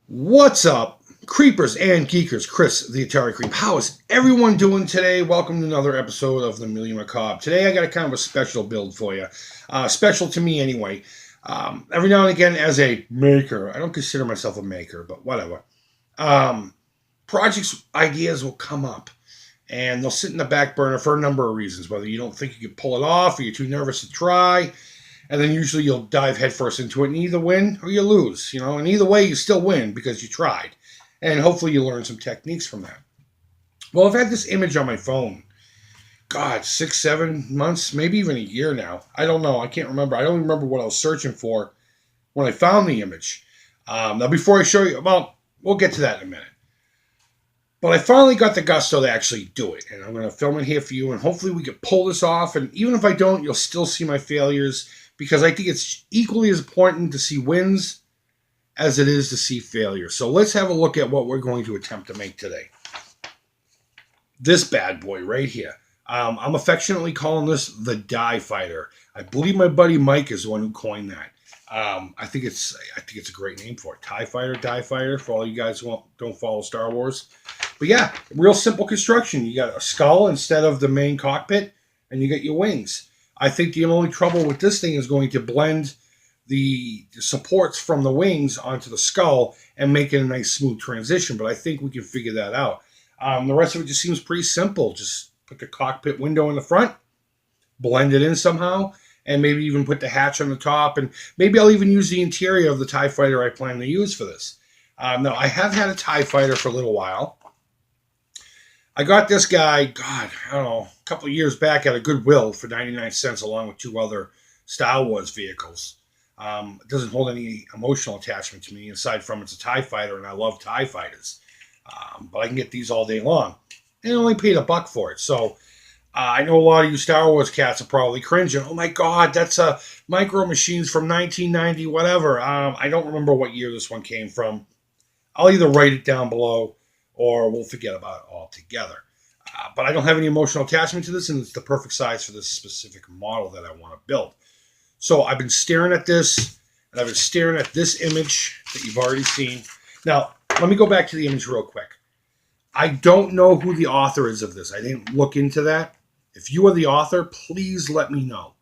What's up, creepers and geekers? Chris, the Atari Creep. How is everyone doing today? Welcome to another episode of the Milieu Macabre. Today I got a kind of a special build for you. Special to me anyway. Every now and again as a maker, I don't consider myself a maker, but whatever. Projects, ideas will come up. And they'll sit in the back burner for a number of reasons. Whether you don't think you can pull it off or you're too nervous to try. And then usually you'll dive headfirst into it and either win or you lose, and either way you still win because you tried. And hopefully you learn some techniques from that. Well, I've had this image on my phone, God, 6, 7 months, maybe even a year now. I don't know. I can't remember. I don't remember what I was searching for when I found the image. Now, before I show you, well, we'll get to that in a minute. But I finally got the gusto to actually do it. And I'm going to film it here for you. And hopefully we can pull this off. And even if I don't, you'll still see my failures. Because I think it's equally as important to see wins as it is to see failure. So let's have a look at what we're going to attempt to make today. This bad boy right here. I'm affectionately calling this the Die Fighter. I believe my buddy Mike is the one who coined that. I think it's a great name for it. TIE Fighter, Die Fighter, for all you guys who don't follow Star Wars. But yeah, real simple construction. You got a skull instead of the main cockpit, and you got your wings. I think the only trouble with this thing is going to blend the supports from the wings onto the skull and make it a nice smooth transition. But I think we can figure that out. The rest of it just seems pretty simple. Just put the cockpit window in the front, blend it in somehow, and maybe even put the hatch on the top. And maybe I'll even use the interior of the TIE Fighter I plan to use for this. Now, I have had a TIE Fighter for a little while. I got this guy, God, I don't know, a couple of years back at a Goodwill for 99 cents along with 2 other Star Wars vehicles. It doesn't hold any emotional attachment to me aside from it's a TIE Fighter and I love TIE Fighters. But I can get these all day long. And I only paid $1 for it. So I know a lot of you Star Wars cats are probably cringing. Oh my God, that's a Micro Machines from 1990, whatever. I don't remember what year this one came from. I'll either write it down below or we'll forget about it altogether. But I don't have any emotional attachment to this, and it's the perfect size for this specific model that I want to build. So I've been staring at this, and I've been staring at this image that you've already seen. Now, let me go back to the image real quick. I don't know who the author is of this. I didn't look into that. If you are the author, please let me know.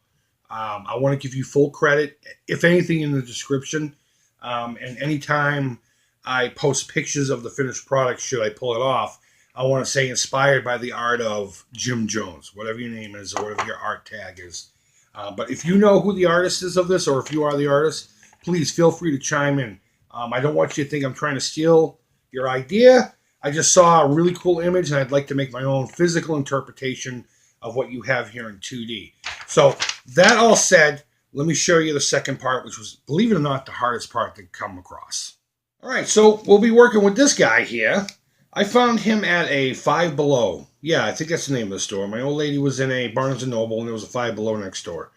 I want to give you full credit, if anything, in the description. And anytime I post pictures of the finished product, should I pull it off, I want to say inspired by the art of Jim Jones, whatever your name is or whatever your art tag is. But if you know who the artist is of this or if you are the artist, please feel free to chime in. I don't want you to think I'm trying to steal your idea. I just saw a really cool image and I'd like to make my own physical interpretation of what you have here in 2D. So that all said, let me show you the second part, which was, believe it or not, the hardest part to come across. All right, so we'll be working with this guy here. I found him at a Five Below. Yeah, I think that's the name of the store. My old lady was in a Barnes & Noble, and there was a Five Below next door.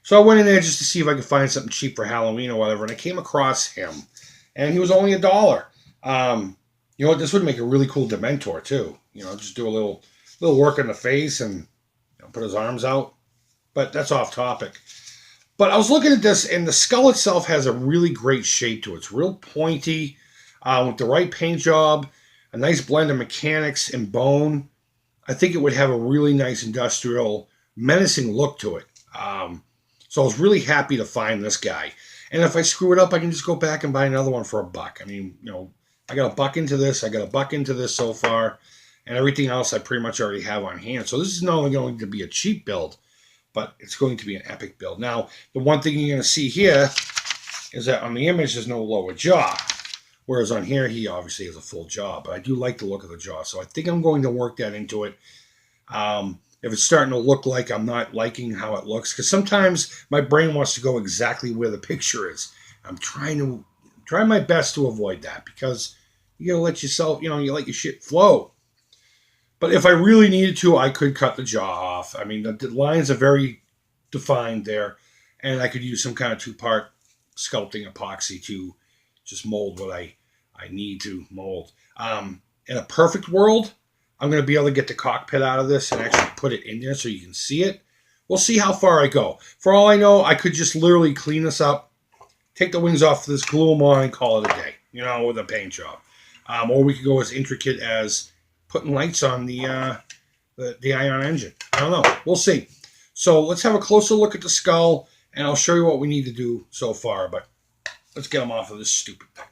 So I went in there just to see if I could find something cheap for Halloween or whatever, and I came across him. And he was only $1. You know what? This would make a really cool Dementor, too. Just do a little work on the face and put his arms out. But that's off topic. But I was looking at this, and the skull itself has a really great shape to it. It's real pointy, with the right paint job, a nice blend of mechanics and bone. I think it would have a really nice industrial, menacing look to it. So I was really happy to find this guy. And if I screw it up, I can just go back and buy another one for $1. I mean, I got $1 into this. I got $1 into this so far. And everything else I pretty much already have on hand. So this is not only going to be a cheap build, but it's going to be an epic build. Now, the one thing you're going to see here is that on the image, there's no lower jaw. Whereas on here, he obviously has a full jaw. But I do like the look of the jaw. So I think I'm going to work that into it. If it's starting to look like I'm not liking how it looks. Because sometimes my brain wants to go exactly where the picture is. I'm trying my best to avoid that. Because you got to let yourself, you let your shit flow. But if I really needed to, I could cut the jaw off. I mean, the lines are very defined there. And I could use some kind of 2-part sculpting epoxy to just mold what I need to mold. In a perfect world, I'm going to be able to get the cockpit out of this and actually put it in there so you can see it. We'll see how far I go. For all I know, I could just literally clean this up, take the wings off of this, glue them on, and call it a day. you know, with a paint job. Or we could go as intricate as putting lights on the ion engine. I don't know. We'll see. So let's have a closer look at the skull, and I'll show you what we need to do so far. But let's get them off of this stupid thing.